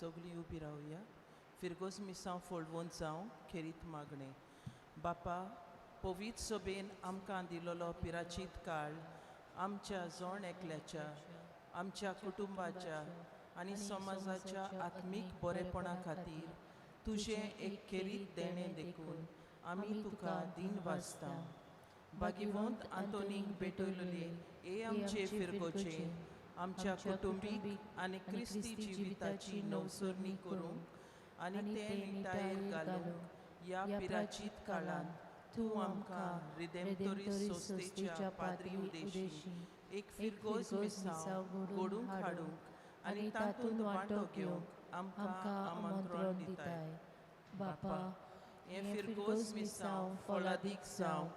सगळीं उबी रावया. फिरगोस मिसांव फोळवून जावं खेरीत मागणें. बापा, पवित्र सभेन आमकां दिलोलो पिराचीत काळ आमच्या जोण एकल्याच्या, आमच्या कुटुंबाच्या आनी समाजाच्या आत्मीक बरेपणा खातीर तुजें एक खेरीत देणें देखून आमी तुका दिन वाजता. भागिवंत आंतोनीक भेटयलोले हे आमचे फिरगोचे आमच्या कुटुंबीक आनी क्रिस्ती जिविताची नवसरणी करूंक आनी ते निटायेर घालूंक ह्या पिराचीत काळांत तूं आमकां रिडेम्पटोरी सोस्तेच्या पाद्री उदेशी एक फिरगोस मिसांव घडूंक हाडूंक आनी तातूंत वांटो घेवंक आमकां आमंत्रण दिताय. बापा, हें फिरगोस मिसांव फळादीक जावं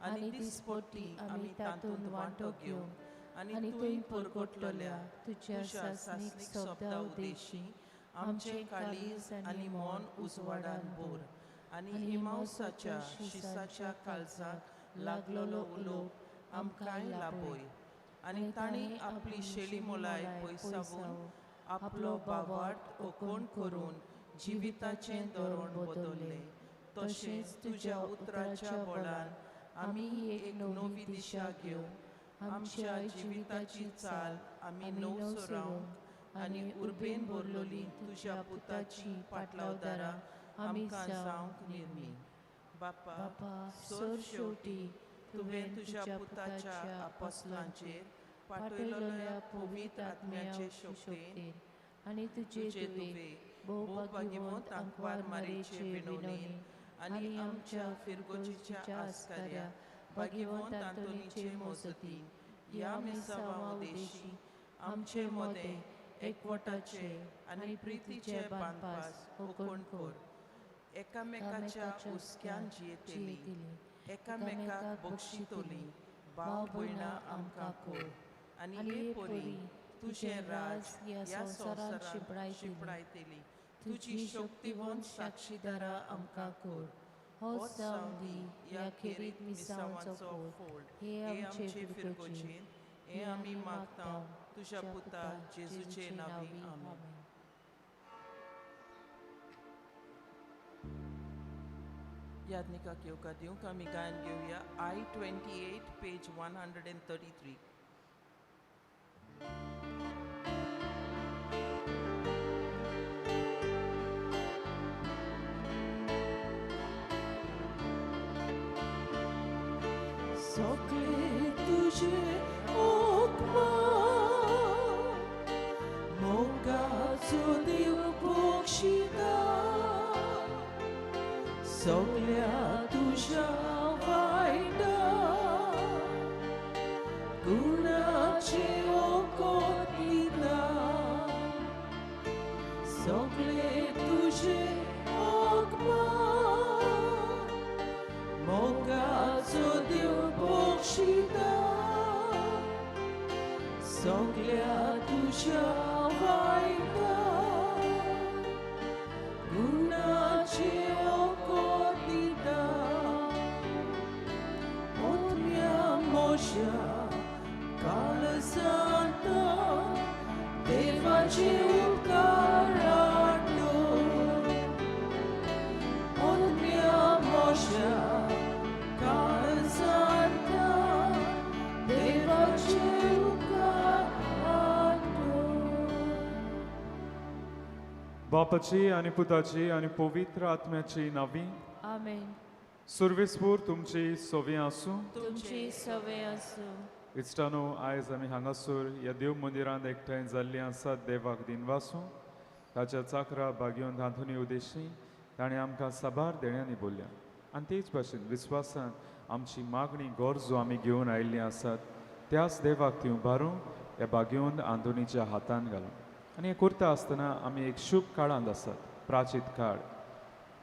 आनी दिसपट्टी आमी तातूंत वांटो घेवंक आनी तुवें परगटलोल्या तुज्या सासणीक शब्दा उदेशी आमचें काळीज आनी मन उजवाडान भर आनी हिमावसाच्या शिसाच्या काळजाक लागलोलो उलोवप आमकांय लाभय. आनी ताणें आपली शेळी मोलाय पयसावून आपलो बावार्थ ओकोण करून जिविताचें धोरण बदललें. तशेंच तुज्या उतराच्या बळान आमी एक नवी दिशा घेवंक आमच्या जिविताची चाल आमी नवसरावंक आनी उर्बेन भरलोली तुज्या पुताची पाटलावदारां आमकां जावंक निर्मी. बापा, सर शेवटी तुवें तुज्या पुताच्या आपोस्तलांचेर पाटयलोल्या पवित्र आत्म्याचे शक्तीन आनी तुजे तुवे भोवभाग्यवंत आंकवार मारेचे विणवणेन आनी आमच्या फिरगोचीच्या आस्कार्या भाग्यवंत आंतोनीचे मोजतीन ह्या मेसावा उदेशी आमचे मदें एकवटाचे आनी प्रितीचे बांदपास ओकोण कर. एकामेकाच्या हुस्क्यान जियेतेली, एकामेकाक बक्षितोली भाव भयणां आमकां कर. आनी हे परी तुजें राज ह्या संवसारांत शिपडायतेली तुजी शक्तिवंत साक्षीदारां आमकां कर. हो जावं दी ह्या खेरीत मिसावांचो फोड हे आमचे फिरगोचेन हे आमी मागता तुज्या पुता जेजूचे नांवी. आमेन. याज्ञिकाक येवकार दिवंक आमी गायन घेवया I-28 पेज 133. सगळे तुझे ओकमा मोगाचो देव बक्षिता सगळ्या तुझ्या वायटा गुणाचे ओकोत दिता. सगळे तुझे ओकमा मोगाचो देव बक्षिता सगळ्या तुझ्या वायटा गुणाचे ओकोत दिता. ओतम्या मोशा काळजांत देवाचे उपकार आठो. ओतम्या मोशा काळजांत देवाचे उपकार आठो. बापाची आनी पुताची आनी पवित्र आत्म्याची नांवी. आमेन. सर्वेस्पूर तुमची सवे आसूं. तुमची सवय आसूं. इश्टानो, आयज आमी हांगासर ह्या देव मंदिरांत एकठांय जाल्लीं आसात देवाक दिनवासूं. ताच्या चाकरा भाग्यवंत आंतोनी उदेशी ताणें आमकां साबार देण्यांनी बोल्ल्या आनी तेच भाशेन विस्वासान आमची मागणी गरजो आमी घेवन आयिल्लीं आसात त्याच देवाक ती उबारूंक ह्या भाग्यवंत आंतोनीच्या हातांत घालूंक. आनी हें करता आसतना आमी एक शुभ काळांत आसात, प्राचीत काळ.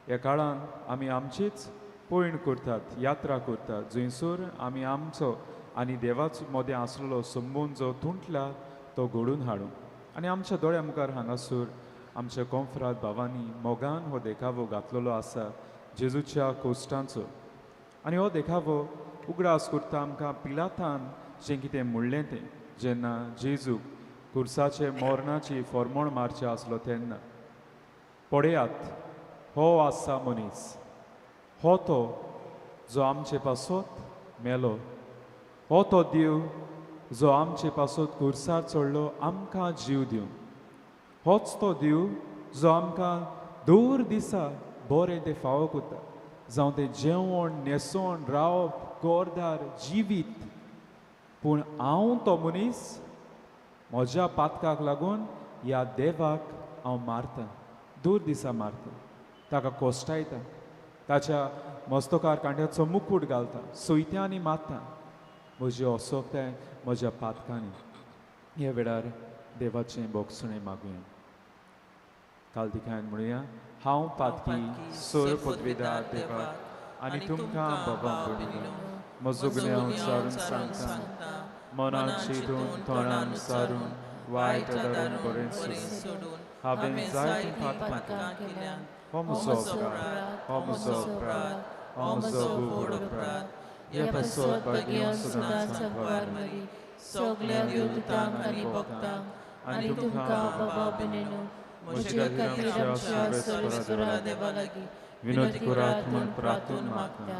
ह्या काळांत आमी आमचीच पयण करतात, यात्रा करतात, जंयसर आमी आमचो आनी देवाचो मदें आसलेलो संबंद जो तुंटला तो घडून हाडूंक. आनी आमच्या दोळ्या मुखार हांगासर आमच्या कोंफरात भावांनी मोगान हो देखावो घातलेलो आसा जेजूच्या कोश्टांचो. आनी हो देखावो उगडास करता आमकां पिलातान जें कितें म्हणलें तें जेन्ना जेजूक कुर्साचे मोरणाची फॉर्मोण मारचें आसलो तेन्ना पळयात हो आसा मनीस हो तो जो आमचे पासत मेलो हो तो देव जो आमचे पासत खुर्सार चडलो आमकां जीव दिवंक होच तो देव जो आमकां दर दिसा बरें तें फावो करता जावं तें जेवण न्हेसोन रावप गोरदार जिवीत पूण हांव तो मनीस म्हज्या पातकाक लागून ह्या देवाक हांव मारतां दर दिसा मारतां ताका कोश्टायता ताच्या मस्तकार कांड्याचो मुकूट घालता सोयत्यांनी मारता म्हजी असोकताय म्हज्या पातकांनी ह्या वेळार देवाचें बोगसणें मागुया कालदिकायन म्हणुया हांव पातकी सोर पदवीदार देवाक आनी तुमकां बाबा म्हणून म्हजो गुन्हे हांव सारून सांगता मनान चिंतून तोंडान सारून वायट धरून बरें सोडून हांवें जायतीं पातकां केल्यान हो म्हजो अपराध हो म्हजो अपराध हो म्हजो व्हड अपराध ह्या पासत बागेन सदांच सांबाळ मरी सगळ्या देवतांक आनी भक्तांक आनी तुमकां बाबा बिनेनो म्हजे खातीर आमच्या सर्वेस्परा देवा लागीं विनोदी करात म्हूण प्रार्थून मागता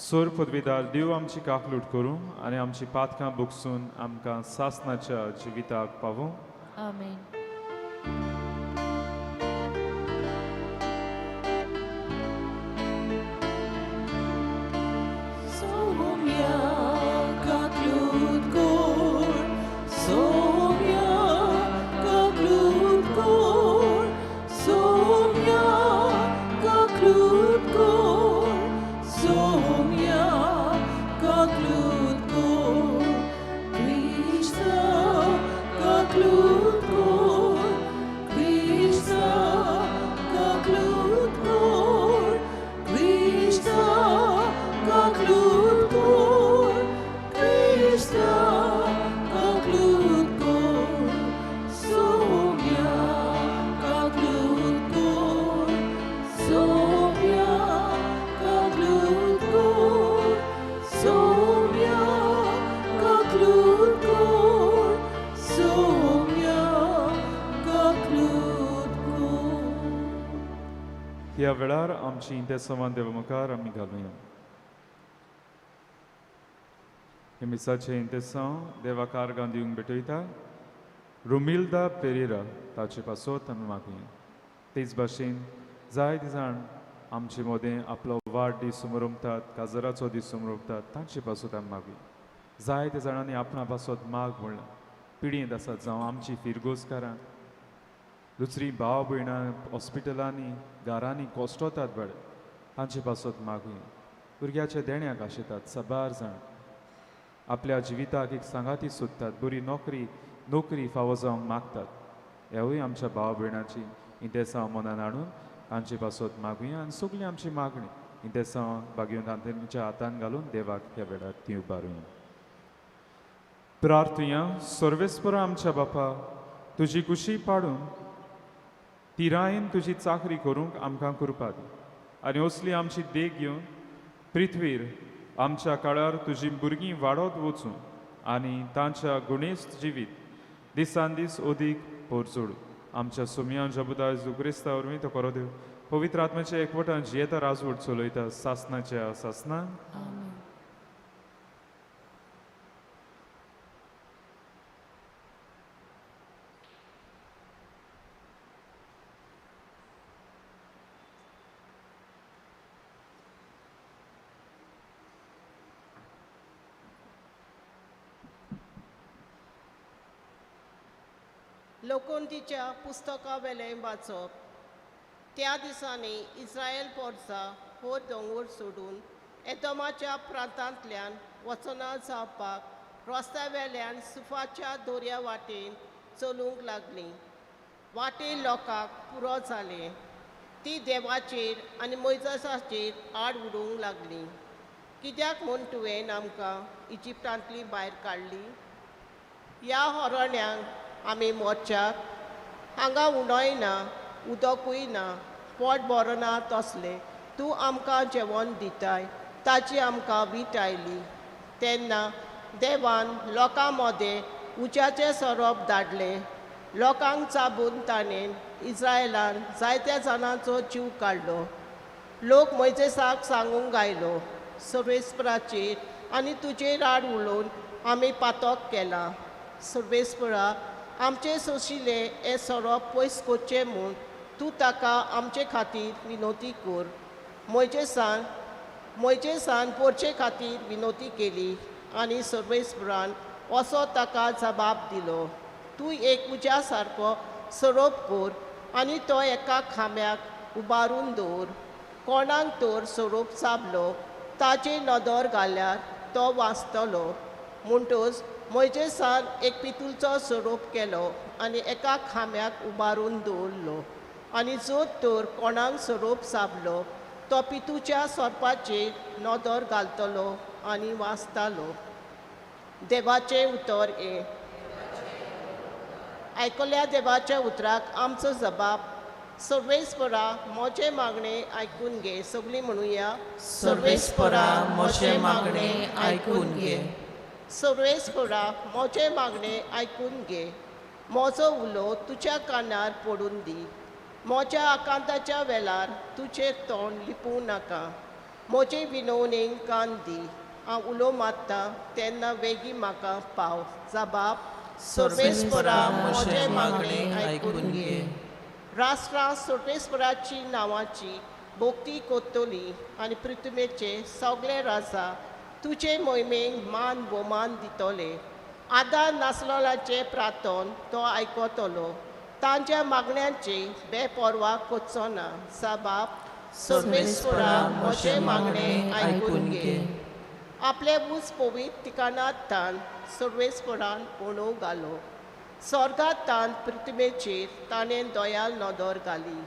सोर पदवीदार देव आमची काकलूट करूं आनी आमची पातकां बुगसून आमकां सासणाच्या जिविताक पावूं आमेन. Somia kaklut kor, Somia kaklut kor, Somia kaklut kor, Somia kaklut kor, Krishna kaklut kor, Krishna kaklut kor, Krishna kaklut kor, Krishna kaklut kor, Somia kaklut kor, Somia kaklut kor, Somia kaklut kor, Somia kaklut kor. ह्या वेळार आमची इंतेसवान देवा मुखार आमी घालुया हे मिसाचे इंतेसांव देवाक आर्गां दिवंक भेटयता रुमिल्दा पेरेरा ताचे पासत आमी मागुया तेच भाशेन जायते जाण आमचे मोदें आपलो वाडदीस समोरमतात काजराचो दीस समोरमतात तांचे पासत आमी मागुया जायते जाणांनी आपणा पासत माग म्हणला पिडींत आसात जावं आमची फिरगोसकारां दुसरी भाव भयणां हॉस्पिटलांनी घरांनी कोश्टोतात बडे तांचे पासत मागुया भुरग्याच्या देण्याक आशेतात साबार जाण आपल्या जिविताक एक सांगाती सोदतात बरी नोकरी फावो जावंक मागतात हेवूय आमच्या भाव भयणांची इंतेसांव मनान हाडून तांचे पासत मागुया आनी सगळी आमची मागणी इंतेसांव बागेवन तांच्या हातान घालून देवाक ह्या वेळार ती उबारुया प्रार्थुया सर्वेस्परा आमच्या बापा तुजी कुशी पाडून तिरायेन तुजी चाकरी करूंक आमकां कृपा दी आनी असली आमची देख घेवन पृथ्वीर आमच्या काळार तुजी भुरगीं वाडत वचूं आनी तांच्या गुणेस्त जिवीत दिसान दीस अदीक पोरचोड आमच्या सुमया जबुदाय जुक्रिस्ता वरवीं तो करो देव पवित्र आत्म्याच्या एकवटान जियेता राजवट चलयता सासनाच्या सासनान आमेन. लोकोंतीच्या पुस्तका वेलें वाचप त्या दिसांनी इस्रायल पोरसां हो दोंगूर सोडून एदोमाच्या प्रांतांतल्यान वचना जावपाक रस्त्या वेल्यान सुफाच्या दोर्या वाटेन चलूंक लागलीं वाटे लोकांक पुरो जाले ती देवाचेर आनी मोइजासाचेर आड उडोवंक लागलीं कित्याक म्हूण तुवें आमकां इजिप्टांतली भायर काडली ह्या हरोण्यांक आमी मोर्चाक हांगा उणोय ना उदकूय ना पोट बरो ना तसलें तूं आमकां जेवण दिताय ताची आमकां वीट आयली तेन्ना देवान लोकां मदें उज्याचें सोरोप धाडलें लोकांक चाबून ताणें इस्रायेलान जायत्या जाणांचो जीव काडलो. लोक मोइजेसाक सांगूंक गायलो, सर्वेस्पराचेर आनी तुजेर राड उलोवन आमी पातोक केला. सर्वेस्परा, आमचे सोशिले हे सोरोप पयस कोरचें म्हूण तूं ताका आमचे खातीर विनोती कोर. मोइजेसान पोरचे खातीर विनोती केली आनी सर्वेस्परान असो ताका जबाब दिलो. तूं एक उज्या सारको सोरोप कोर आनी तो एका खांब्याक उबारून दवर. कोणाक तर सोरोप चाबलो ताचे नदर घाल्यार तो वाचतलो. म्हणटच मोइजेसान एक पितूलचो सोरोप केलो आनी एका खांब्याक उबारून दवरलो. आनी जर तर कोणाक सोरोप चाबलो तो पितूच्या सोरपाचेर नदर घालतलो आनी वाचतालो. देवाचें उतर हे. आयकल्या देवाच्या उतराक आमचो जबाब. सर्वेस्परा, मोचे मागणे आयकून घे. सगळीं म्हणुया, सर्वेस्परा, मोचे मागणे आयकून घे. सर्वेस्परा, मोचे मागणे आयकून घे. म्हजो उलो तुज्या कानार पडून दी. म्हज्या आकांताच्या वेळार तुजें तोंड लिपूं नाका. म्हजे विनवणेक कान दी. हांव उलो मारता तेन्ना वेगी म्हाका पाव. जबाब. सर्वेस्परा, म्हजे मागणे आयकून घे. राष्ट्रां सर्वेस्पराची नांवाची भोक्ती कोत्तली आनी पृथ्वीचे सगळे राजा तुजे मोहिमेक मान भोवमान दितले. आदार नासलोलाचे प्रार्थन तो आयकतलो. तांच्या मागण्यांची बेपरवा कोचचो ना. जबाब. सर्वेस्परा, म्हजे मागणे आयकून घे. आपले उच पवित्र ठिकाणांत तान सर्वेस्परान उणो घालो. स्वर्गांत तान पृथ्वीचेर ताणें दयाल नदर घाली.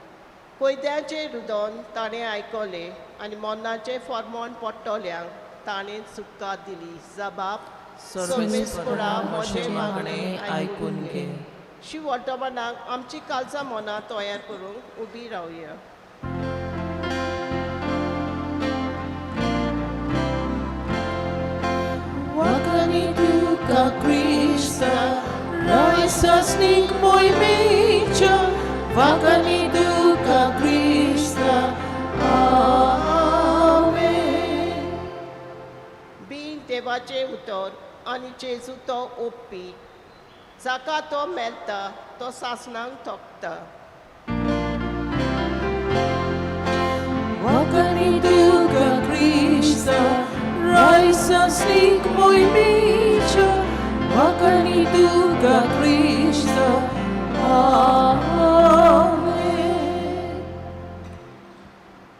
कोयद्याचें रुदन ताणें आयकलें आनी मरणाचें फर्मोण पडटल्यांक ताणें सुटका दिली. जबाब. सर्वेस्परा, म्हजे मागणे आयकून घे. शिव वर्तमानाक आमची काळजां मनां तयार करूंक उबी रावया. Wakaniduka Krista, Raisasnik mój micza. Wakaniduka Krista, Amen. बीन देवाचें उतर आनी जेजू तो ओपपी. जाका तो मेलता तो सासणांक थोकता. Wakaniduka Krista, Raisasnik mój micza. Wakaniduka Krista, Amen.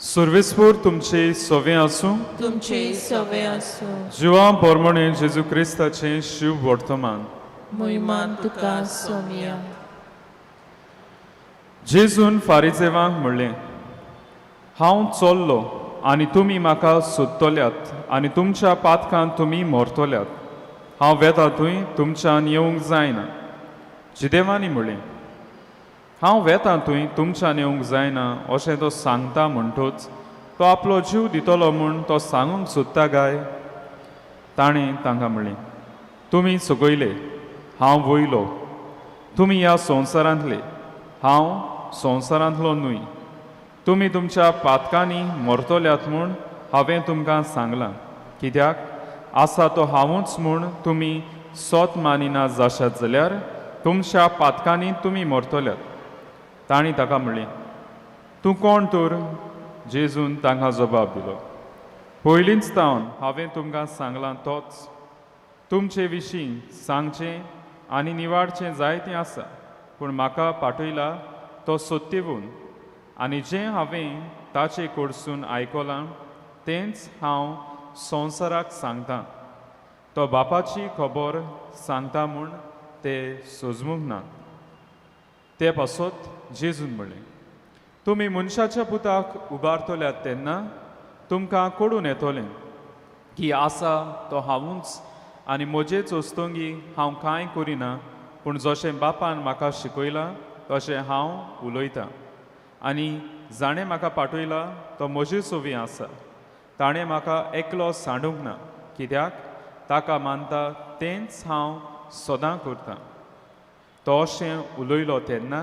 सर्वेस्पूर तुमचे सोवे आसूं. तुमचे सवे आसूं. जिवा पोरमोणे जेजू क्रिस्ताचें शिव वर्तमान. मोहिमान तुका सोमिया. जेजून फारिजेवांक म्हणलें, हांव चोल्लो आनी तुमी म्हाका सोदतल्यात आनी तुमच्या पातकांत तुमी मोरतल्यात. हांव वेता थंय तुमच्यान येवंक जायना. जिदेवानी म्हणलें, हांव वेता थंय तुमच्यान येवंक जायना अशें तो सांगता म्हणटच तो आपलो जीव दितलो म्हूण तो सांगूंक सोदता काय. ताणें तांकां म्हणलें, तुमी सकयले, हांव वयलो. तुमी ह्या संवसारांतले, हांव संवसारांतलो न्हय. तुमी तुमच्या पातकांनी मरतल्यात म्हूण हांवें तुमकां सांगलां. कित्याक आसा तो हांवूच म्हूण तुमी सोत मानिना जाशात जाल्यार तुमच्या पातकांनी तुमी मरतल्यात. तांणी ताका म्हणलें, तूं कोण तर? जेजून तांकां जबाब दिलो, पयलींच तावन हांवें तुमकां सांगलां तोच. तुमचे विशीं सांगचें आनी निवाडचें जायतें आसा, पूण म्हाका पाठयला तो सत्यवून आनी जें हांवें ताचे कडसून आयकलां तेंच हांव संवसाराक सांगतां. तो बापाची खबर सांगता म्हूण ते सोजमूंक ना. ते पासत जेजून म्हणलें, तुमी मनशाच्या पुताक उबारतल्यात तेन्ना तुमकां कळून येतलें की आसा तो हांवूच आनी म्हजेच वस्तोंगी हांव कांय करिना, पूण जशें बापान म्हाका शिकयलां तशें हांव उलयतां. आनी जाणें म्हाका पाठयला तो म्हजे सोवी आसा. ताणें म्हाका एकलो सांडूंक ना, कित्याक ताका मानता तेंच हांव सदां करतां. तो अशें उलयलो तेन्ना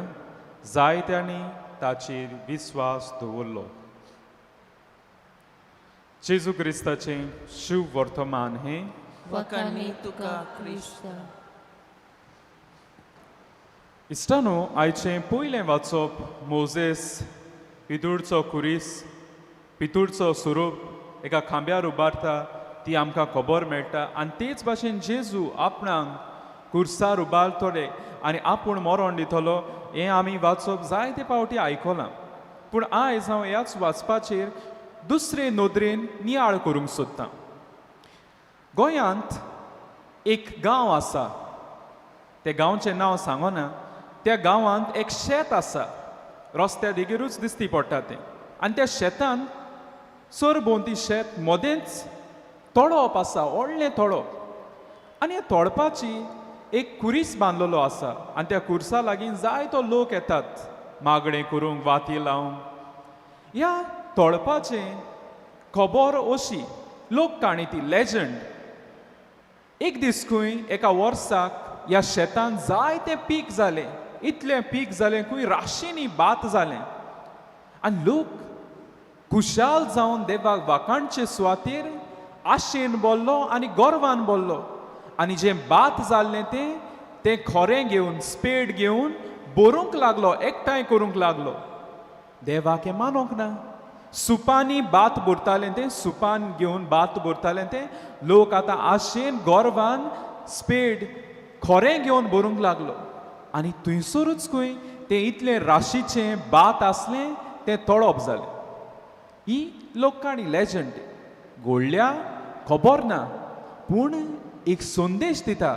जायत्यांनी ताचेर विस्वास दवरलो. जेजू क्रिस्ताचें शुभ वर्तमान हें वखाणी तुका क्रिस्त. इश्टानो, आयचें पयलें वाचप मोजेस पितूळचो कुरीस, पितूळचो स्वरूप एका खांब्यार उबारता ती आमकां खबर मेळटा. आनी तेच भाशेन जेजू आपणाक कुर्सार उबारतले आनी आपूण मरण दितलो हें आमी वाचप जायते फावटी आयकलां. पूण आयज हांव ह्याच वाचपाचेर दुसरे नदरेन नियाळ करूंक सोदतां. गोंयांत एक गांव आसा, त्या गांवचें नांव सांगना. त्या गांवांत एक शेत आसा, रस्त्या देगेरूच दिश्टी पडटा तें. आनी त्या शेतान सरभोंवती शेत मदेंच तळप आसा, व्हडलें तळप. आनी ह्या तळपाची एक कुरीस बांदलेलो आसा आनी त्या कुर्सा लागीं जायतो लोक येतात मागणें करूंक, वाती लावंक. ह्या तळपाचें खबर अशी लोककाणी, ती लेजंड. एक दीस खंय एका वर्साक ह्या शेतान जायतें पीक जालें, इतलें पीक जालें खंय राशींनी भात जालें. आनी लोक खुशाल जावन देवाक वाखाणचे सुवातेर आशेन बोल्लो आनी गर्वान बोल्लो. आनी जें भात जाल्लें तें खोरें घेवन, स्पेड घेवन भरूंक लागलो, एकठांय करूंक लागलो. देवाक हें मानोंक ना. सुपांनी भात भरतालें तें, सुपान घेवन भात भरतालें तें. लोक आतां आशेन गर्वान स्पेड खोरें घेवन भरूंक लागलो. आनी थंयसरूच खंय तें इतलें राशीचें भात आसलें तें तळप जालें. ही लोककाणी, लेजंड. घोडल्या खबर ना, पूण एक संदेश दिता.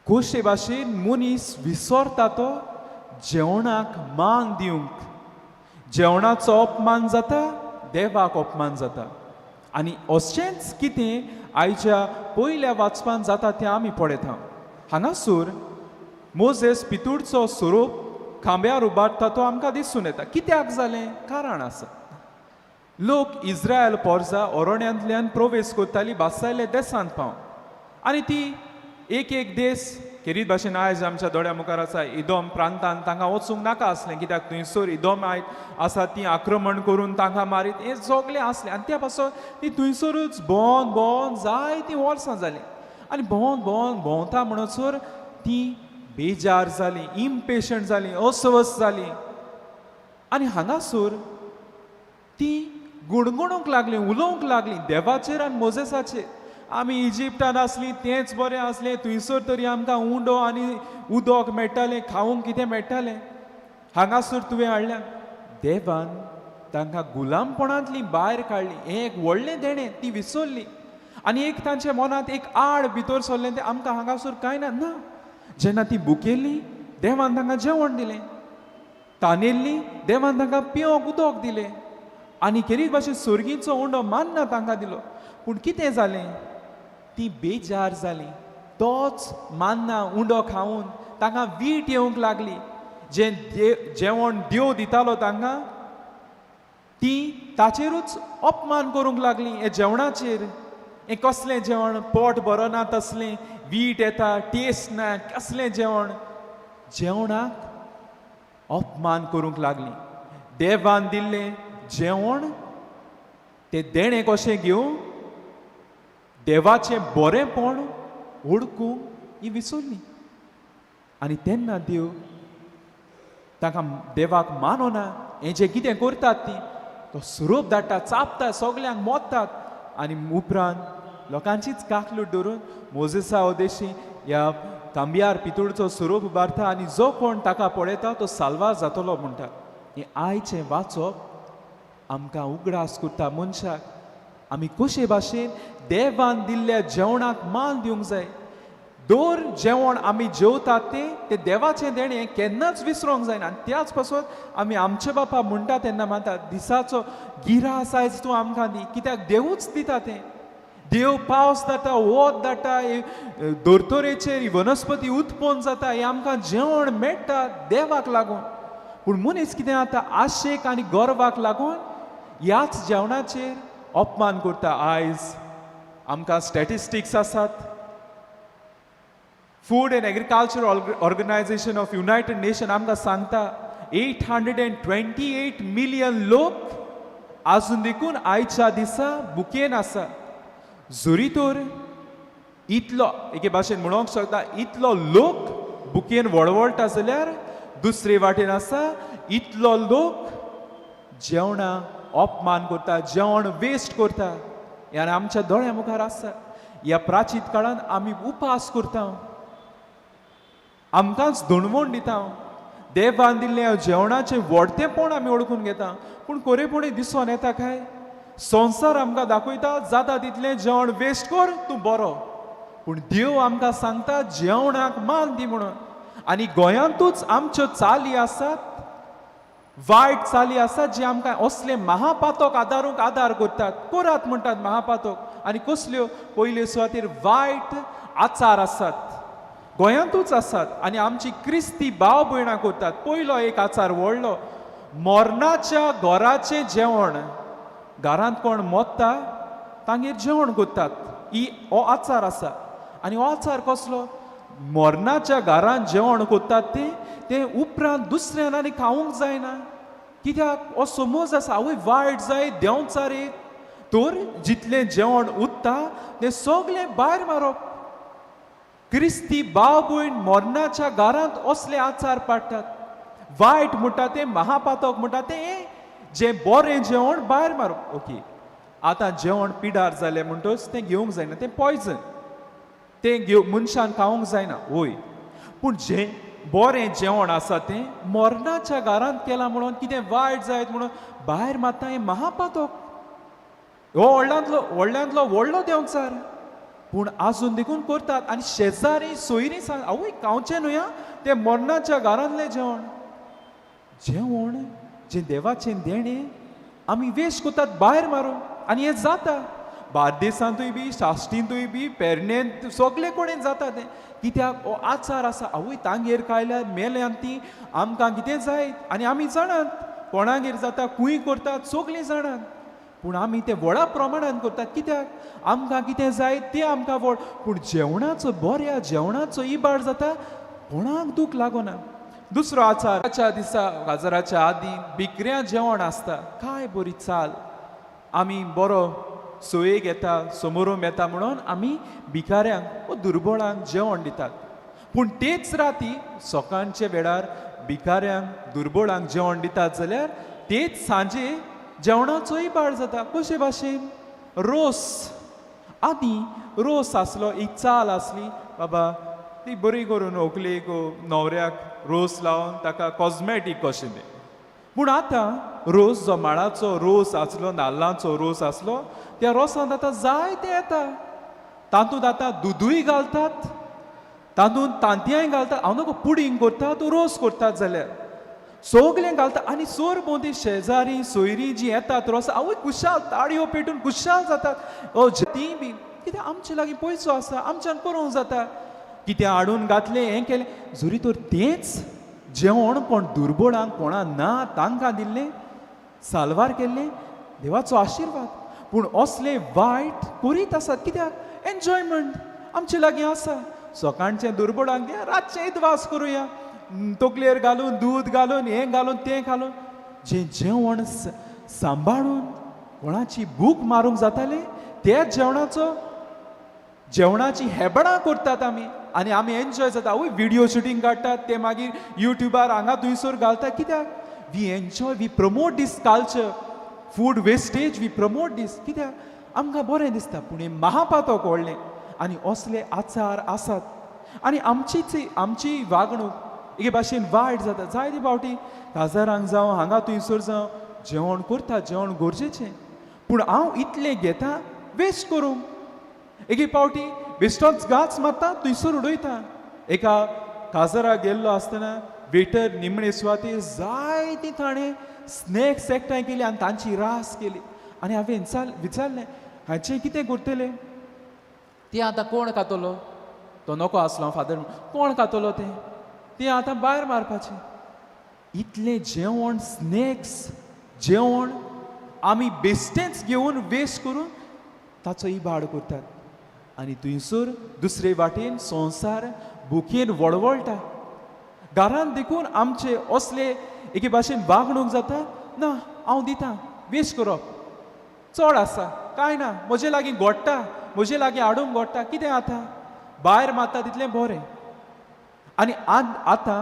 कशे भाशेन मनीस विसरता तो जेवणाक मान दिवंक. जेवणाचो अपमान जाता, देवाक अपमान जाता. आनी अशेंच कितें आयच्या पयल्या वाचपान जाता तें आमी पळयता. हांगासर मोजेस पितूळचो स्वरूप खांब्यार उबारता तो आमकां दिसून येता. कित्याक जालें? कारण आसा. लोक इस्रायल पोरसां अरण्यांतल्यान प्रवेश करतालीं बासायले देसांत पावून. आनी ती एक देस खेरीत भाशेन आयज आमच्या दोळ्या मुखार आसा इदोम प्रांतांत तांकां वचूंक नाका आसलें, कित्याक थंयसर इदोम आसा ती आक्रमण करून तांकां मारीत, हें सगलें आसलें. आनी त्या पासून ती थंयसरूच भोंवन जायतीं वर्सां जालीं. आनी भोंवता म्हणसर ती बेजार जालीं, इम्पेशंट जालीं, अस्वस्थ जालीं. आनी हांगासर ती गुणगुणूंक लागलीं, उलोवंक लागलीं देवाचेर आनी मोजेसाचेर. आमी इजिप्टान आसलीं तेंच बरें आसलें, थंयसर तरी आमकां उंडो आनी उदक मेळटालें, खावंक कितें मेळटालें. हांगासर तुवें हाडल्या. देवान तांकां गुलामपणांतली भायर काडली. हें एक व्हडलें देणें, ती विसरली. आनी एक तांच्या मनांत एक आड भितर सरलें तें आमकां हांगासर कांय ना. जेन्ना ती भुकेल्ली, देवान तांकां जेवण दिलें. तानेल्ली, देवान तांकां पिवंक उदक दिलें. आनी खेरीत भाशेन सर्गीचो उंडो मान्ना तांकां दिलो. पूण कितें जालें? ती बेजार जाली. तोच मान्ना उंडो खावून तांकां वीट येवंक लागली. जें जेवण देव दितालो तांकां, ती ताचेरूच अपमान करूंक लागली. हे जेवणाचेर, हें कसलें जेवण, पोट भरना तसलें, वीट येता, टेस्ट ना, कसलें जेवण. जेवणाक अपमान करूंक लागली. देवान दिल्लें जेवण तें देणें कशें घेवं, देवाचें बरेंपण ओळखूंक ही विसरली. आनी तेन्ना देव तांकां देवाक मानना. हें जें कितें करतात ती, तो सोरोप धाडटा, चापता, सगल्यांक मोडटात. आनी उपरांत लोकांचीच काकलूट धरून मोजेसा उद्देशी ह्या तांब्यार पितूळचो सोरोप उबारता आनी जो कोण ताका पळयता तो साल्वार जातलो म्हणटा. हें आयचें वाचप आमकां उगडास करता मनशाक. आमी कशे भाशेन देवान दिल्ल्या जेवणाक मान दिवंक जाय. दर जेवण आमी जेवतात तें देवाचें देणें केन्नाच विसरूंक जायना. आनी त्याच पासून आमी आमचे बापा म्हणटा तेन्ना म्हणटात दिसाचो गिरास आयज तूं आमकां दी, कित्याक देवूच दिता तें. देव पावस धाडटा, वत धाडटा, दोतोरेचेर वनस्पती उत्पन्न जाता, हें आमकां जेवण मेळटा देवाक लागून. पूण मनीस कितें जाता, आशेक आनी गर्वाक लागून ह्याच जेवणाचेर अपमान करता. आयज आमकां स्टॅटिस्टिक्स आसात, Food and Agriculture Organization of United Nation आमकां सांगता 828 मिलियन लोक आजून देखून आयच्या दिसा भुकेन आसा. जरी तर इतलो एके भाशेन म्हणूंक शकता इतलो लोक भुकेन वळवळटा जाल्यार दुसरे वाटेन आसा इतलो लोक जेवणा अपमान करता, जेवण वेस्ट करता. हें आमच्या दोळ्या मुखार आसा. ह्या प्राचीन काळान आमी उपास करता, आमकांच दणवण दिता. देवान दिल्लें जेवणाचें व्हडतेपण आमी ओळखून घेता. पूण खरेपणी दिसून येता काय संवसार आमकां दाखयता जाता तितलें जेवण वेस्ट कर तूं बरो. पूण देव आमकां सांगता जेवणाक मान दी म्हणून. आनी गोंयांतूच आमच्यो चाली आसात, वायट चाली आसात जे आमकां असले महापातोक आदारूंक आदार करतात. करात म्हणटात महापातोक. आनी कसल्यो पयले सुवातेर वायट आचार आसात गोंयांतूच आसात. आनी आमची क्रिस्ती भाव भयणां करतात. पयलो एक आचार व्हडलो मरणाच्या घराचें जेवण. घरांत कोण मरता तांगेर जेवण करतात. ही हो आचार आसा. आनी हो आचार कसलो मरणाच्या घरांत जेवण करतात ते उपरांत दुसऱ्यान आनी खावूंक जायना. कित्याक हो समज आसा आवय वायट जाय देंवचारेक तर जितलें जेवण उरता तें सगळें भायर मारप. क्रिस्ती भाव भयण मरणाच्या घरांत असले आचार पाडटात. वायट म्हणटा ते महापातक म्हणटा ते जें बरें जेवण भायर मारप. ओके आतां जेवण पिडार जालें म्हणटच तें घेवंक जायना, तें पॉयजन, तें मनशान खावंक जायना. वय पूण जें बरें जेवण आसा तें मरणाच्या घरांत केलां म्हणून कितें वायट जायत म्हणून भायर मारता हें महापातक. हो व्हडल्यांतलो व्हडलो देंवचार. पूण आजून देखून करतात. आनी शेजारी सोयरी सांग आवय खावचें न्हय तें मरणाच्या घरांतलें जेवण. जेवण जें देवाचें देणें आमी वेस्ट करतात भायर मारून. आनी हें जाता बार्देसांतूय बी, साश्टींतूय बी, पेरनेंत सगळे कडेन जाता तें. कित्याक हो आचार आसा आवय तांगेर खायल्यार मेल्यांत ती आमकां कितें जायत. आनी आमी जाणात कोणागेर जाता खूंय करतात सगळीं जाणात. पूण आमी तें व्हडा प्रमाणान करतात. कित्याक आमकां कितें जाय तें आमकां व्हड. पूण जेवणाचो बऱ्या जेवणाचो इबाड जाता कोणाक दूख लागना. दुसरो आचाराच्या दिसा काजाराच्या आदीं बिकऱ्यां जेवण आसता. काय बरी चाल आमी बरो सोयेक येता समोरून येता म्हणून आमी भिकाऱ्यांक वा दुर्बळांक जेवण दितात. पूण तेच राती सकाळच्या वेळार भिकाऱ्यांक दुर्बळांक जेवण दितात जाल्यार तेच सांजे जेवणाचो इबाड जाता. कशे भाशेन रोस आदीं रोस आसलो, एक चाल आसली बाबा ती बरी करून व्हंकलेक न्हवऱ्याक रोस लावन ताका कॉस्मॅटीक कशें तें. पूण आतां रोस जो माडाचो रोस आसलो, नाल्लांचो रोस आसलो त्या रोसांत आतां जाय तें येता. तातूंत आतां दुदूय घालतात, तातूंत तांतयाय घालतात. हांव नकळो पुडींग करतात रोस करतात जाल्यार सगळें घालता. आनी सोर भोंवती शेजारी सोयरी जी येतात रोस आवय कुशाल ताळयो पेटून कुशाल जातात. ती बी कित्याक आमचे लागीं पयसो आसा आमच्यान करूंक जाता. कितें हाडून घातलें हें केलें जरी तर तेंच जेवण कोण दुर्बळांक कोणा ना तांकां दिल्लें सालवार केल्लें देवाचो आशिर्वाद. पूण असले वायट करीत आसात. कित्याक एन्जॉयमेंट आमचे लागीं आसा. सकाळचें दुर्बळांक घे रातचें इदवास करुया तकलेर घालून दूद घालून हें घालून तें घालून. जें जेवण सांबाळून कोणाची भूक मारूंक जातालें तेच जेवणाची हेबणां करतात आमी. आनी आमी एन्जॉय जाता आवय व्हिडियो शुटींग काडटात ते मागीर युट्यूबार हांगा थंयसर घालतात. कित्याक we enjoy we promote this culture food wastage we promote this. कित्याक आमकां बरें दिसता. पूण हें महापातक व्हडलें आनी असले आचार आसात. आनी आमची वागणूक हे भाशेन वायट जाता. जायते फावटी काजारांक जावं हांगा थंयसर जावं जेवण करता, जेवण गरजेचें. पूण हांव इतलें घेता वेस्ट करूंक. एके फावटी बेश्टोच गाच मारता थंयसर उडयता. एका काजाराक गेल्लो आसतना वेटर निमणे सुवातेर जायती ताणें स्नॅक्स एकठांय केली आनी तांची रास केली. आनी हांवें विचारलें हाचें कितें करतलें. तें आतां कोण खातलो. तो नको आसलो फादर कोण खातलो तें आतां भायर मारपाचें. इतलें जेवण स्नॅक्स जेवण आमी बेश्टेंच घेवन वेस्ट करून ताचो इबाड करतात. आनी थंयसर दुसरे वाटेन संवसार भुकेन वळवळटा. घरांत देखून आमचे असले एके भाशेन वागणूक जाता, ना हांव दितां, वेस्ट करप चड आसा, कांय ना, म्हजे लागीं घोडटा, म्हजे लागीं हाडूंक घोडटा, कितें आतां भायर मारता तितलें बरें. आनी आतां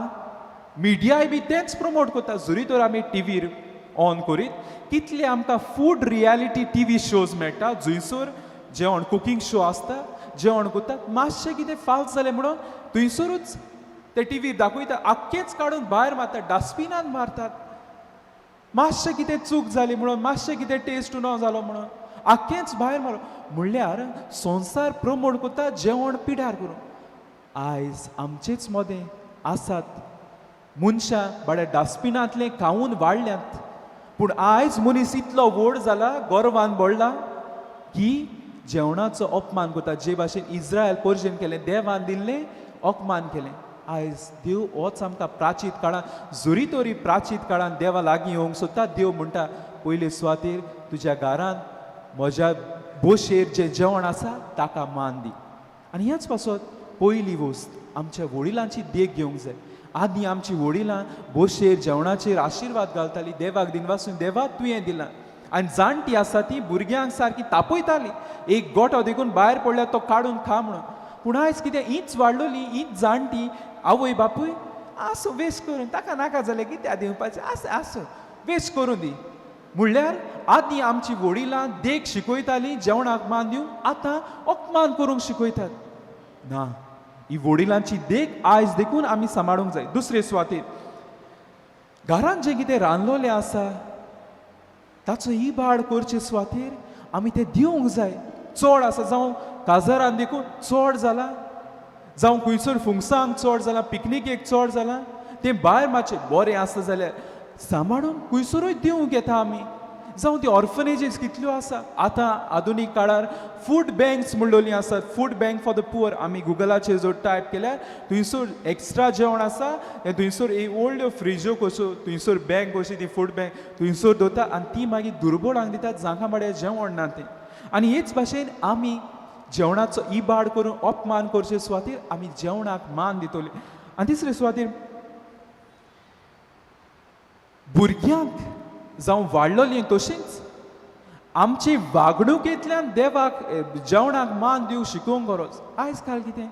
मिडियाय बी तेंच प्रमोट करता. जरी तर आमी टीव्हीर ऑन करीत, कितले आमकां फूड रियलिटी टीव्ही शोज मेळटा, जंयसर जेवण कुकींग शो आसता, जेवण करतात, मातशें कितें फाल्त जालें म्हणून थंयसरूच ते टीव्हीर दाखयता, आख्खेंच काडून भायर मारतात, डस्टबिनान मारतात. मातशें कितें चूक जाली म्हणून, मातशें कितें टेस्ट उणो जालो म्हणून आख्खेंच भायर मारप. म्हणल्यार संवसार प्रमोट करता जेवण पिड्यार करून. आयज आमचेच मोदें आसात मनशां बाबड्या डस्टबिनांतलें खावून वाडल्यांत. पूण आयज मनीस इतलो व्हड जाला, गर्वान बोडला की जेवणाचो अपमान करता. जे भाशेन इस्रायल पर्शेन केलें, देवान दिल्लें अपमान केलें. आयज देव होच आमकां प्राचीत काळांत, जरी तरी प्राचीत काळांत देवा लागीं येवंक सोदता. देव म्हणटा पयले सुवातेर तुज्या घरांत म्हज्या बोशेर जें जेवण आसा ताका मान दी. आनी ह्याच पासत पयली वस्त आमच्या वडिलांची देख घेवंक जाय. आदीं आमची वडिलां बोशेर जेवणाचेर आशिर्वाद घालतालीं, देवाक दिनवासून देवा तुवें दिलां. आनी जाणटी आसा ती भुरग्यांक सारकी तापयताली, एक गोठो देखून भायर पडल्यार तो काडून खा म्हणून. पूण आयज कितें हींच वाडलोलीं, हींच जाणटी आवय बापूय आसूं वेस्ट करून, ताका नाका जाल्यार कित्याक दिवपाचें, आसूं वेस्ट करून दी. म्हणल्यार आदीं आमची वडिलां देख शिकयतालीं जेवणाक मान दिवंक, आतां अपमान करूंक शिकयतात. ना, ही वडिलांची देख आयज देखून आमी सांबाळूंक जाय. दुसरे सुवातेर घरांत जें कितें रांदलोलें आसा ताचो इबाड करचे सुवातेर आमी तें दिवंक जाय. चड आसा जावं काजारान देखून चड जाला, जावं खंयसर फुंगसांक चड जाला, पिकनिकेक चड जाला, तें भायर मातशें बरें आसा जाल्यार सांबाळून खंयसरूय दिवंक येता आमी. जावं ती ऑर्फनेजीस कितल्यो आसा. आतां आधुनीक काळार फूड बँक्स म्हणलोलीं आसात, food bank for the poor. आमी गुगलाचेर जर टायप केल्यार थंयसर एक्स्ट्रा जेवण आसा, थंयसर एक ओल्ड फ्रिजो कश्यो, थंयसर बँक कशी ती फूड बँक थंयसर दवरता आनी ती मागीर दुर्बळांक दितात जांकां बाबड्या जेवण ना तें. आनी हेच भाशेन आमी जेवणाचो इबाड करून अपमान करचे सुवातेर आमी जेवणाक मान दितले. आनी तिसरे सुवातेर भुरग्यांक जावं वाडलोलीं तशींच आमची वागणुकेंतल्यान देवाक जेवणाक मान दिवंक शिकोवंक गरज. आयज काल कितें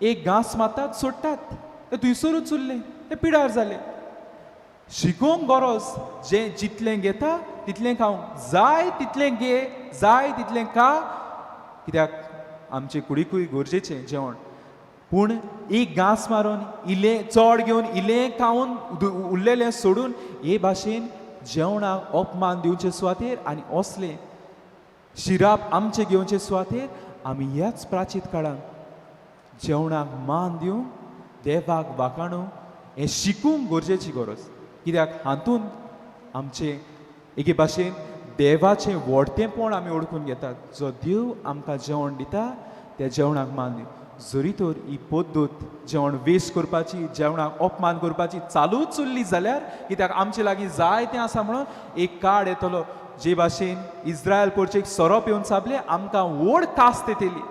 एक घांस मातात सोडटात, तें थंयसरूच उरलें, तें पिड्यार जालें. शिकोवंक गरज, जें जितलें घेता तितलें खावंक जाय, तितलें घे, जाय तितलें खा, कित्याक आमचे कुडीकूय गरजेचें जेवण. पूण एक घांस मारून इल्लें चड घेवन इल्लें खावन उरलेलें सोडून हे भाशेन जेवणाक अपमान दिवचे सुवातेर आनी असले शिराप आमचे घेवचे सुवातेर आमी ह्याच प्राचीत काळांत जेवणाक मान दिवंक, देवाक वाखाणूंक हें शिकूंक गरजेची गरज. कित्याक हातूंत आमचें एके भाशेन देवाचें व्हडटेपण आमी ओळखून घेतात. जो देव आमकां जेवण दिता त्या जेवणाक मान दिवंक. जरी तर ही पद्दत जेवण वेस्ट करपाची, जेवणाक अपमान करपाची चालूच उरली जाल्यार, कित्याक आमचे लागीं जाय तें आसा म्हणून एक काळ येतलो जे भाशेन इस्रायल पर्चेक सोरोप येवन सापले, आमकां व्हड कास्त येतली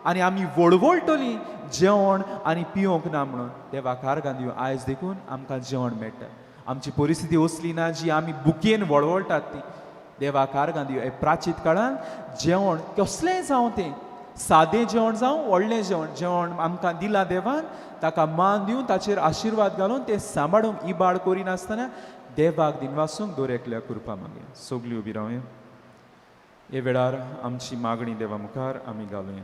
आनी आमी वळवळटलीं जेवण आनी पिवंक ना म्हणून. देवाक आर्गां दिवं आयज देखून आमकां जेवण मेळटा. आमची परिस्थिती असली ना जी आमी बुकेन वळवळटात ती. देवाक आर्गां दिवं हे प्राचीत काळांत जेवण कसलेंय जावं तें, सादें जेवण जावं व्हडलें जेवण, जेवण आमकां दिलां देवान ताका मान दिवन ताचेर आशिर्वाद घालून तें सांबाळूंक इबाड करिनासतना देवाक दिनवासूंक दर एकल्या कृपा मागया. सगळीं उबी रावया. हे वेळार आमची मागणी देवा मुखार आमी घालुया.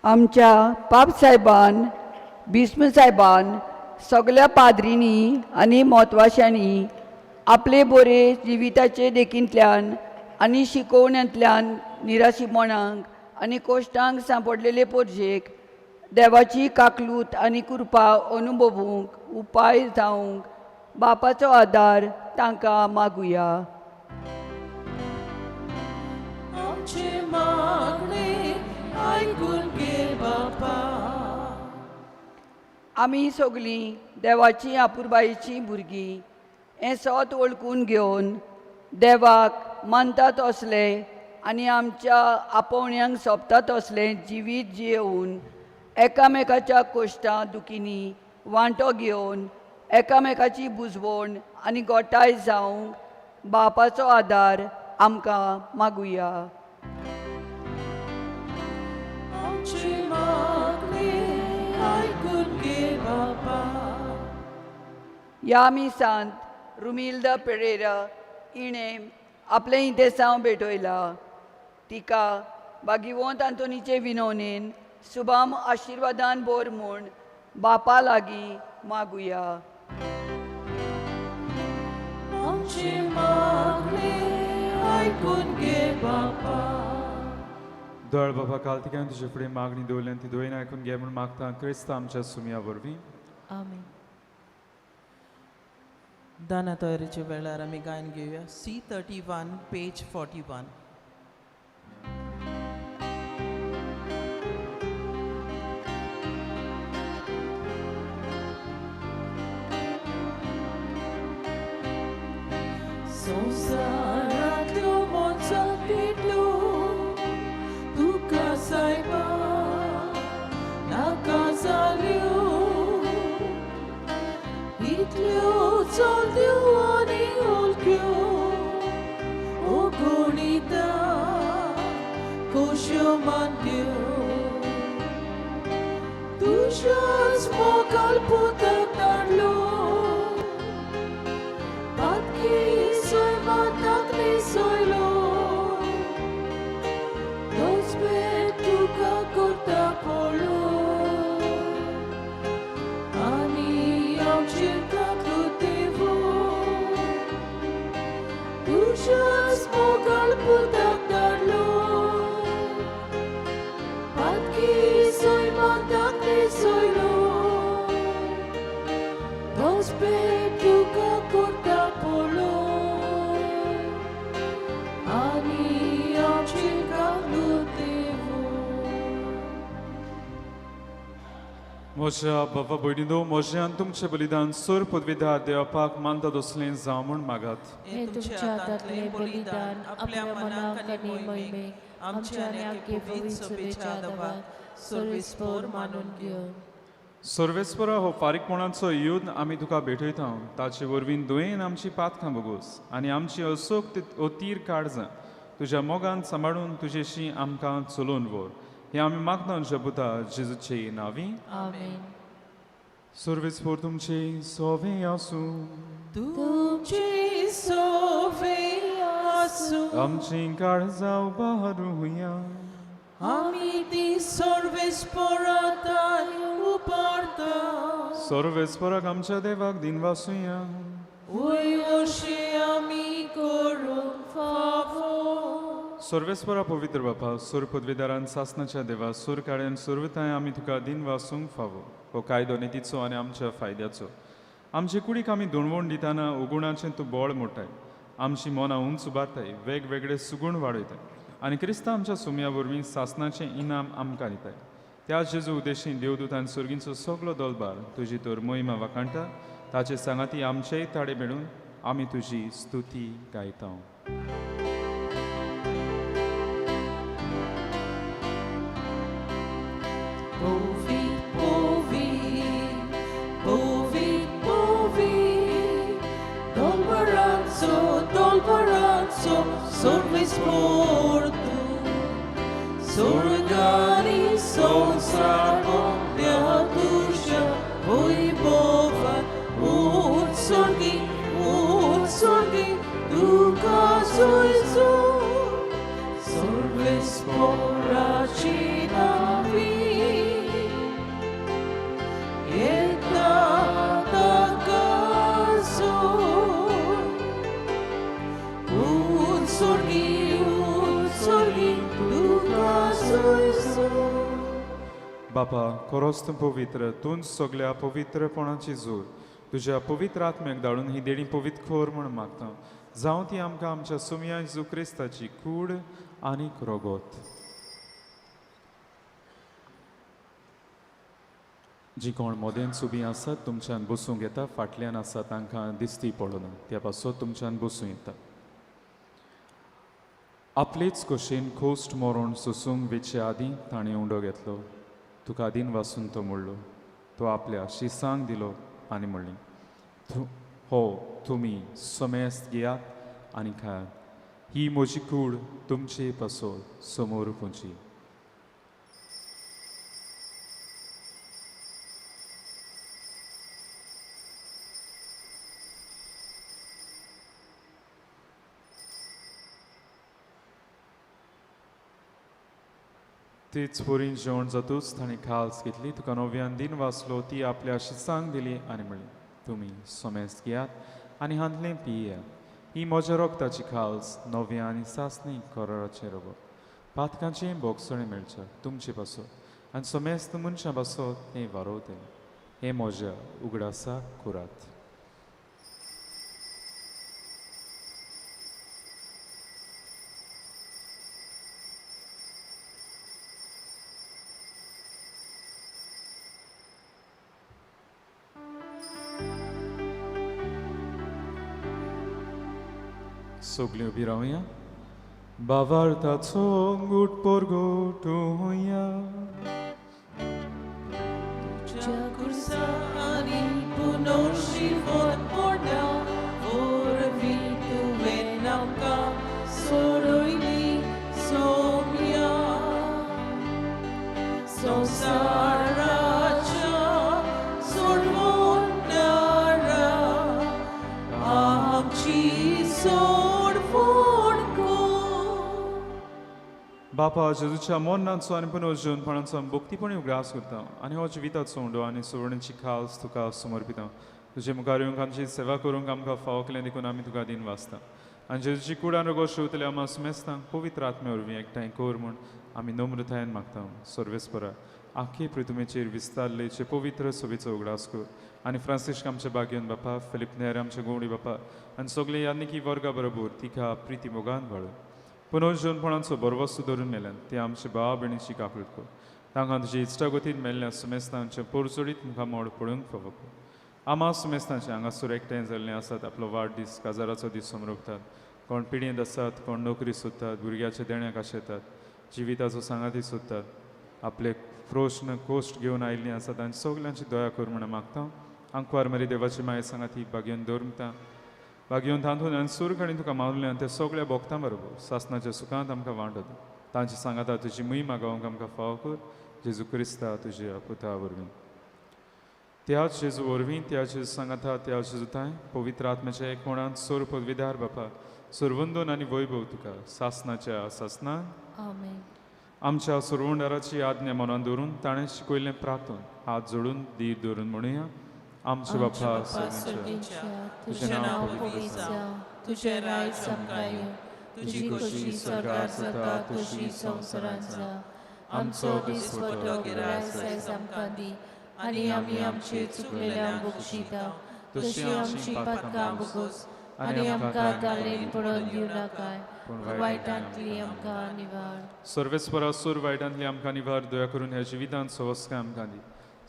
आमच्या पाप साहेबान, बिस्म साहेबान, सगळ्या पाद्रींनी आनी म्हत्वाशांनी आपले बरे जिविताचे देखींतल्यान आनी शिकोवण्यांतल्यान निराशीपणांक आनी कश्टांक सांपडलेले पोरजेक देवाची काकलूत आनी कृपा अनुभवूंक उपाय जावंक बापाचो आदार तांकां मागुया. आमचे मागणे आयकून घे बापा. आमी सगळीं देवाची आपुरबायेची भुरगीं हें सत वळखून घेवन देवाक मानतात असले आनी आमच्या आपोवण्यांक सोबतात असलें जिवीत जियेवून एकामेकाच्या कोश्टां दुखींनी वांटो घेवन एकामेकाची बुजवण आनी गोठाय जावंक बापाचो आदार आमकां मागुया. आमची मागणी आयकून घे बापा. ह्या मिसांत रुमिल्दा पेरेरा हिणें आपलें इंतेसांव भेटयला. तिका भागिवंत आंतोनीचे विनवणेन शुभम आशिर्वादान बोर म्हूण बापा लागीं मागुया. आमची मागणी आयकून घे बापा. दळ बाबा कालतिक्यान तुजे फुडें मागणी दवरल्यान ती दोयन आयकून घे म्हूण मागता क्रिस्त आमच्या सुमया वरवीं. आमेन. दाना तयारीचे वेळार आमी गायन घेवया C31 पेज 41. संवसारांतल्यो मोनसां पेटल्यो तुका सायबा नाका जाल्यो. इतल्यो चलत्यो आनी ओलक्यो ओगोणिता कोश्यो मानत्यो. तुज्याच मोगाल पुताक धाडलो पातकी सैमाताक न्हेसयलो. तोच भेट तुका करता पडलो आनी आमचेर कातलो देवो. तुज्याच मोगाल पुताक धाडलो पातकी सैमाताक न्हेसयलो. तोच भेट तुका करता पडलो आनी आमचेर कातलो देवो. म्हज्या बाबा भयणीनो म्हज्यान तुमचें बलिदान सोर पदवीदार देवपाक मानतात असलें जावं म्हूण मागात. हे तुमच्या हातांतलें बलिदान आपल्या मनाक आनी मोहिमेक आमच्या आनी आख्खे पवित्र सभेच्या आदाराक सर्वेस्पर मानून घेवन. सर्वेस्परा हो फारीकपणाचो युद्ध आमी तुका भेटयता. ताचे वरवीं दोयेन आमची पातकां बोगोस आनी आमची असोक तीर काळजां तुज्या मोगान सांबाळून तुजेशी आमकां चलोवन व्हर. हे आमी मागता तुज्या पुता जेजूचे नांवी. आमेन. सर्वेस्पर तुमचे सोवें आसूं. तुमची सोवे आसूं. आमची काळजां उबारूया. आमी ती सर्वेस्परांताय उबारता. सर्वेस्पराक आमच्या देवाक दिनवासुया. वय वर्षे आमी करूंक फावो. सर्वेस्परा पवित्र बापा सूर पदवीदारान सासनाच्या देवा सूर काळ्यान सर्वताय आमी तुका दिन वासूंक फावो. हो कायदो नितीचो आनी आमच्या फायद्याचो. आमचे कुडीक आमी धुणवण दिताना उगुणाचें तूं बोळ मोडटाय. आमची मोना उंच उबारताय वेगवेगळे सुगूण वाडयताय आनी क्रिस्तांव आमच्या सुमया वरवीं सासनाचें इनाम आमकां दिताय. त्या जेजू उद्देशीं देवदूतान सुर्गींचो सगलो दोलबार तुजी तर मोहिमा वाखाणटा. ताचे सांगाती आमचेय ताडे मेळून आमी तुजी स्तुती गायता. Povit, povit, povit, povit, dolvaranzo, dolvaranzo, sorvespor tu, sorgani sonsar bombia dusha, voi bova, utsorgi, tu casoi zo, sorvespora cinavi. बापा खरोच तूं पवित्र तूं सगळ्या पवित्रपणाची जोर तुज्या पवित्र आत्म्याक धाडून ही देणी पवित्र खोर म्हूण मागता. जावं ती आमकां आमच्या सुमया जेजू क्रिस्ताची कूड आनी रोगोत. जी कोण मोदेन सुबी आसात तुमच्यान बसूंक येता फाटल्यान आसा तांकां दिसती पडना त्या पासत तुमच्यान बसूं येता आपलेच कशेन खोस्ट मोरोन सोसूंक वेचे आदीं ताणें उंडो घेतलो तुका आदीन वाचून तो म्हणलो तो आपल्या शिसांक दिलो आनी म्हणली हो तुमी समेस्त घेयात आनी खायात ही म्हजी कूड तुमचे पासत समोर पोंची तेच पोरीन जेवण जातूच ताणें खाल्स घेतली तुका नव्यान दिन वाचलो ती आपल्या शिसांक दिली आनी म्हणली तुमी समेस्त घेयात आनी हांतलें पियेयात ही म्हज्या रोगताची खाल्स नव्या आनी सासणी कराराचें रगत पातकांचें बोगसणें मेळच्या तुमचे पासत आनी समेस्त मनशां पासत तें वारोवतें हें म्हज्या उगडासा कुरात सगळीं उबी रावया बावार्थाचो गूट पोरगोट होया Jagusari punoshi vorporda vorvi tu venamka soroili somya Sonsaracha sorvondara amchi sorvodko बापा जेजूच्या मोन्नाचो आनी पुनर्जीवनपणाचो आमी भक्तीपणी उगडास करता आनी हो जिविताचो उंडो आनी सुवर्णेची खास तुका समर्पिता तुजे मुखार येवंक आमची सेवा करूंक आमकां फावो केलें देखून आमी तुका दिन वाचता आनी जेजूची कुडान रगो शिवतले आमी समेस्तांक पवित्र आत्मे वरवीं एकठांय कर म्हूण आमी नम्रतायेन मागता सर्वेस्परा आख्खे पृथ्वीचेर विस्तारलेचे पवित्र सभेचो उगडास कर आनी फ्रांसिस्क आमचे बागेन बापा फिलिप नेर आमचे गोवडी बापा आनी सगळे यान्निकी वर्गा बरोबर तिका प्रिती मोगान वाळ पुनर्जीवनपणाचो बरो वस्तू धरून मेल्यान ते आमचे भाव भयणीची काकूट कर तांकां तुजे इश्टागतीन मेल्ल्या समेस्तांचे पोरचोडीत मुखार मोड पळोवंक फावो कर आमा समेस्तांचे हांगासर एकठांय जाल्ले आसात आपलो वाडदीस काजाराचो दीस समरपतात कोण पिड्येंत आसात कोण नोकरी सोदतात भुरग्याच्या देण्याक आशेतात जिविताचो सांगाती सोदतात आपले प्रश्न कोश्ट घेवन आयिल्लीं आसात आनी सगल्यांची दया कर म्हणून मागता आंकवार मरी देवाची माय सांगाती बागेवन दवरता बागेवन तांतून आनी सूर आनी तुका मावले आनी ते सगळ्या भोगतां बरोबर सासनाच्या सुखांत आमकां वांटत तांची सांगाता तुजी मूय मागोवंक आमकां फावो कर जेजू क्रिस्ता तुज्या पुता वरवीं त्याच जेजू वरवीं त्या जेजू सांगाता त्या जेजूताय पवित्र आत्म्याच्या एक कोणांत सोर पदवीदार बापा सुरवंदोन आनी वैभव तुका सासनाच्या सासनान Amen. आमच्या सुरवंडाराची आज्ञा मनान दवरून ताणें शिकयल्लें प्रार्थून हात जोडून दीर दवरून म्हणुया आमचे बापा सगळ्यांच्या तुझे नाव पवित्र जावं तुझे राय समकायो तुझी खुशी स्वर्गार जाता तुझी संवसारांत जावं आमचो दिसवटो गिराय सायज आमकां दी आनी आमी आमचे चुकलेल्यांक बक्षिता तशी आमची पातकां बगोस आनी आमकां दाळेन पडोवन दिवं नाकाय पूण वायटांतली आमकां निवाड सर्वेस्परा सूर वायटांतली आमकां निवार दया करून ह्या जिवितांत सवस्काय आमकां दी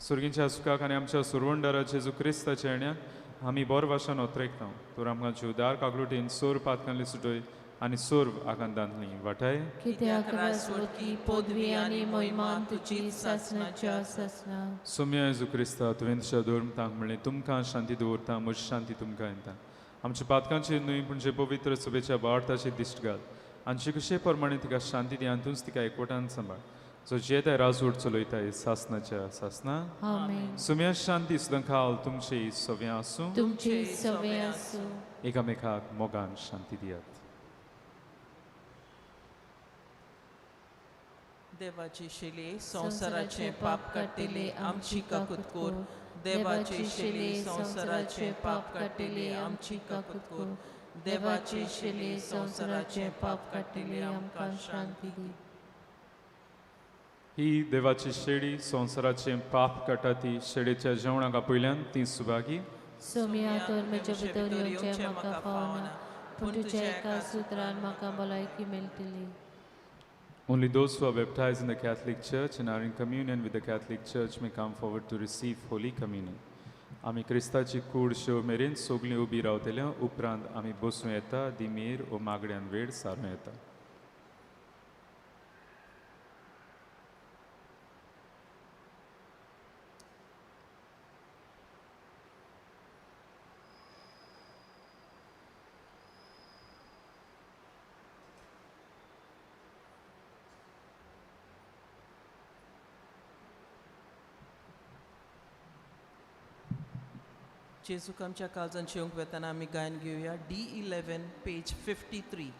सुरगींच्या सुखाक आनी आमच्या सुरवंडारा जेजू क्रिस्ताच्या येण्याक आमी बरो भाशेन ओतरेकता तर आमकां जीवदार काकलुटीन सोर पातकांतली सुटय आनी सोर आकांतांतली वाटाय कित्याक रासवती पदवी आनी मोहिमान तुजी सासणाच्या सासना सोम्या जेजू क्रिस्ता तुवें तुज्या धर्मतांक म्हणलें तुमकां शांती दवरता म्हजी शांती तुमकां येता आमच्या पातकांचेर न्हय पूण जे पवित्र सभेच्या बाळटाचेर दिश्ट घाल आमचे कशे प्रमाणे तिका शांती दी आनी तिका एकवटान सांबाळ जो जे ते राजवट चलयताय सासनाच्या सासना आमेन सुम्या शांती सुद्दां खाल तुमची सव्या आसूं तुमची सवय आसूं एकामेकाक मोगान शांती दियात देवाची शिले संसाराचे पाप काटिले आमची काकुतकोर देवाची शिले संसाराचे पाप काटिले आमची काकुतकोर देवाची शिले संसाराचे पाप काटिले आमकां शांती दी ही देवाची शेडी संवसाराचे पाप काटा ती शेडेच्या जेवणाक आपयल्यान ती सुभागी सोम्या तर म्हज्या भितर येवचें म्हाका पावना पूण तुज्या एका सुत्रान म्हाका भलायकी मेळटली Only those who are baptized in the Catholic Church and are in communion with the Catholic Church may come forward to receive Holy Communion. आमी क्रिस्ताची कूड शेव मेरेन सोगलीं उबी रावतल्या उपरांत आमी बसूं येता दिमेर व मागड्यान वेळ सारूं येता. जेजूक आमच्या काळजान शेवंक वेताना आमी गायन घेवया D11 पेज 53.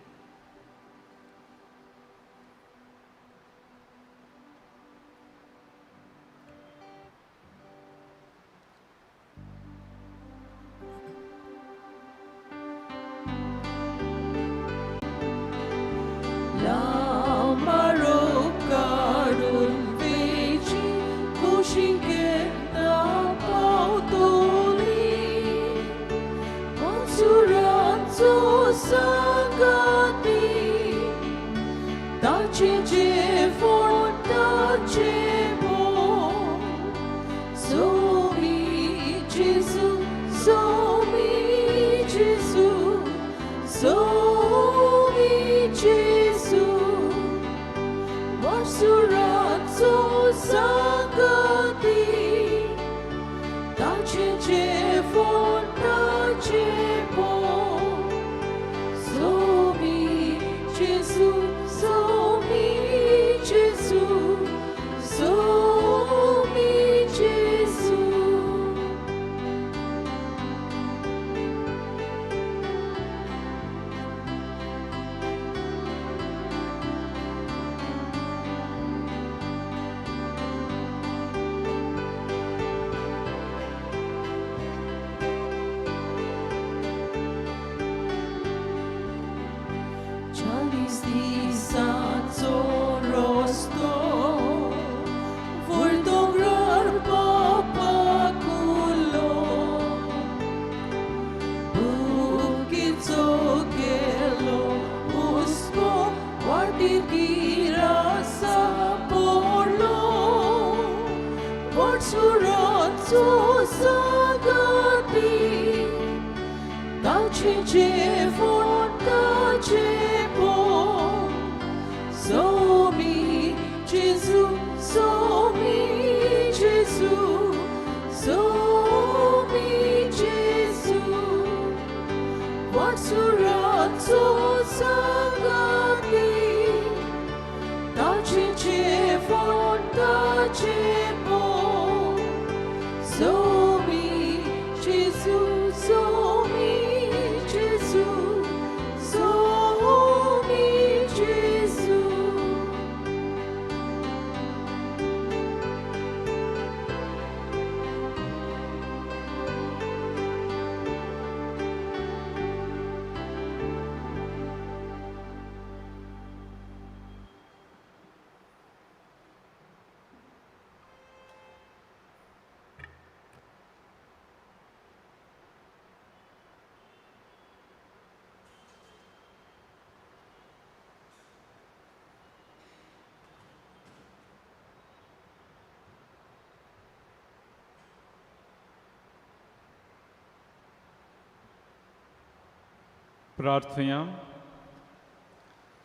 प्रार्थया.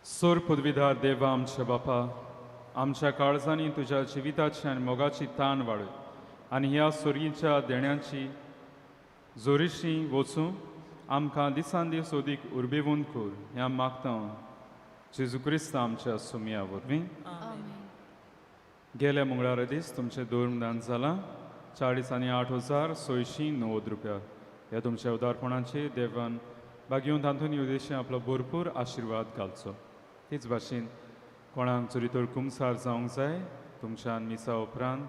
सोर पदवीदार देवा आमच्या बापा, आमच्या काळजांनी तुझ्या जिविताची आनी मोगाची ताण वाडय आनी ह्या सोर्गीच्या देण्यांची जोरीशी वचूं आमकां दिसान दीस ओदीक उर्बेवून कर ह्या मागता जेजू क्रिस्त आमच्या सुमया वरवीं. गेल्या मंगळारा दीस तुमचें धोर्मदान जालां 40,08,690 रुपया. ह्या तुमच्या उदारपणाचेर देवान बागीवन तांतून उद्देशी आपलो भरपूर आशिर्वाद घालचो. तेच भाशेन कोणाक जरी तर कुमसार जावंक जाय तुमच्यान मिसा उपरांत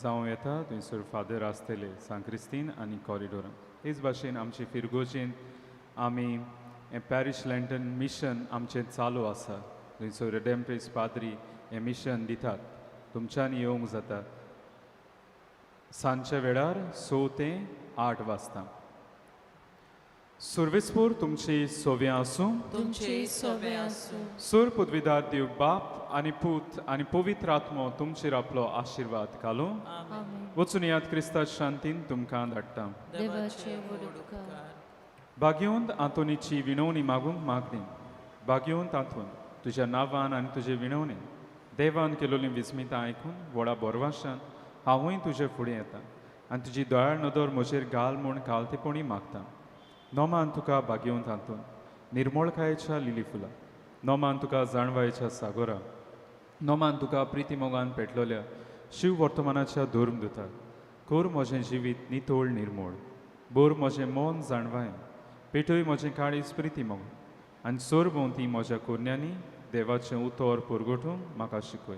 जावं येता थंयसर फादर आसतले सांक्रिस्तीन आनी कॉरिडोरान. तेच भाशेन आमचे फिरगोजेन आमी हें पॅरीश लँटन मिशन आमचें चालू आसा. थंयसर रेडेम्प्रेस पाद्री हें मिशन दितात. तुमच्यान येवंक जाता सांजच्या वेळार 6 ते 8 वाजता. सुरवेस्पोर तुमची सोवे आसूं तुमचे सोबे आसूं सूर पदवीदार देव बाप आनी पूत आनी पवित्र आत्मो तुमचेर आपलो आशिर्वाद घालूं आमेन. वचून याद क्रिस्ता शांतीन तुमकां धाडटा देवाचे वडकार भाग्यवंत आंतोनीची विणवणी मागूंक मागणी भाग्यवंत आंतोन तुज्या नांवान आनी तुजे विणवणेन देवान केलोली विस्मितां आयकून व्हडा बोरवाशान हांवूय तुजे फुडें येता आनी तुजी दोळ्यार नदर म्हजेर घाल म्हूण घालतेपणी मागता नोमान तुका भाग्यवंत आंतोन निर्मळकायेच्या लिली फुलां नोमान तुका जाणवायेच्या सागोरा नोमान तुका प्रिती मोगान पेटलोल्या शिव वर्तमानाच्या धर्म दितात कोर म्हजें जिवीत नितोळ निर्मळ बोर म्हजें मोन जाणवाय पेटय म्हजें काळीज प्रिती मोग आनी सोर भोंवती म्हज्या कोन्यांनी देवाचें उतोर पुरगोटूंक म्हाका शिकय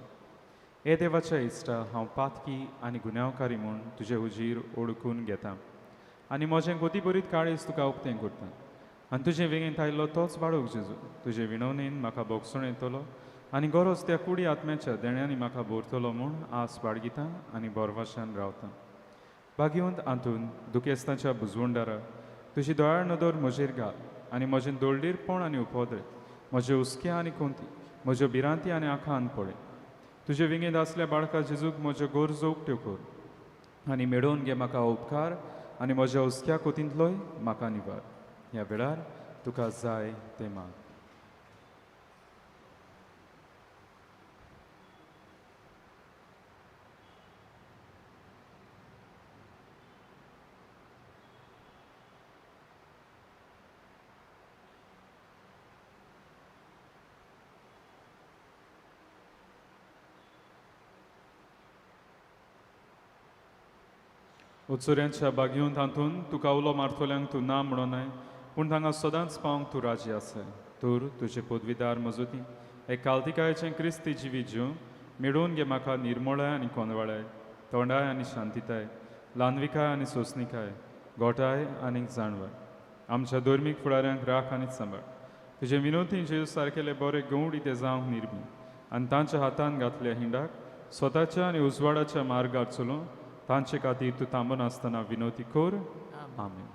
हे देवाच्या इश्टा हांव पातकी आनी गुन्यांवकारी म्हूण तुजे हुजीर ओळखून घेता आनी म्हजें गोतीभरीत काळीज तुका उक्तें करता आनी तुजे वेगेंत आयिल्लो तोच बाळूक जेजू तुजे विणवणेन म्हाका भोगसण येतलो आनी गरज त्या कुडी आत्म्याच्या देण्यांनी म्हाका भोरतलो म्हूण आस बाळगिता आनी बोरवाशान रावता भाग्यवंत आंतून दुखेस्तांच्या बुजवंडारा तुजी दोळ्यार नदर म्हजेर घाल आनी म्हजें दोळडीरपण आनी उपद्रे म्हज्यो उस्क्या आनी कोंती म्हज्यो भिरांती आनी आंखान पळय तुजे विंगेंत आसल्या बाळका जेजूक म्हज्यो गरजो उक्त्यो कर आनी मेळोवन घे म्हाका उपकार आनी म्हज्या उस्क्या कोतींतलोय म्हाका निवार ह्या वेळार तुका जाय तें माग उत्सुऱ्यांच्या बागेंत हातून तुका उलो मारतल्यांक तूं ना म्हणोनाय पूण तांकां सदांच पावंक तूं राजी आसाय तर तुजे पदवीदार मजूती हे काल्तिकायेचें क्रिस्ती जिवीत जिवन मेळोवन घे म्हाका निर्मळाय आनी कोंदवाळाय तोंडाय आनी शांतीताय ल्हानविकाय आनी सोंसणिकाय गोठाय आनी जाणवाय आमच्या धर्मीक फुडाऱ्यांक राख आनी सांबाळ तुजे विनोदी जेजू सारकेले बरे गवडी ते जावंक निर्मी आनी तांच्या हातान घातल्या हिंडाक स्वताच्या आनी उजवाडाच्या मार्गार चलोवन तांचे खातीर तूं थांबून आसतना विनोदी कोर आमेन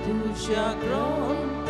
Tuja granta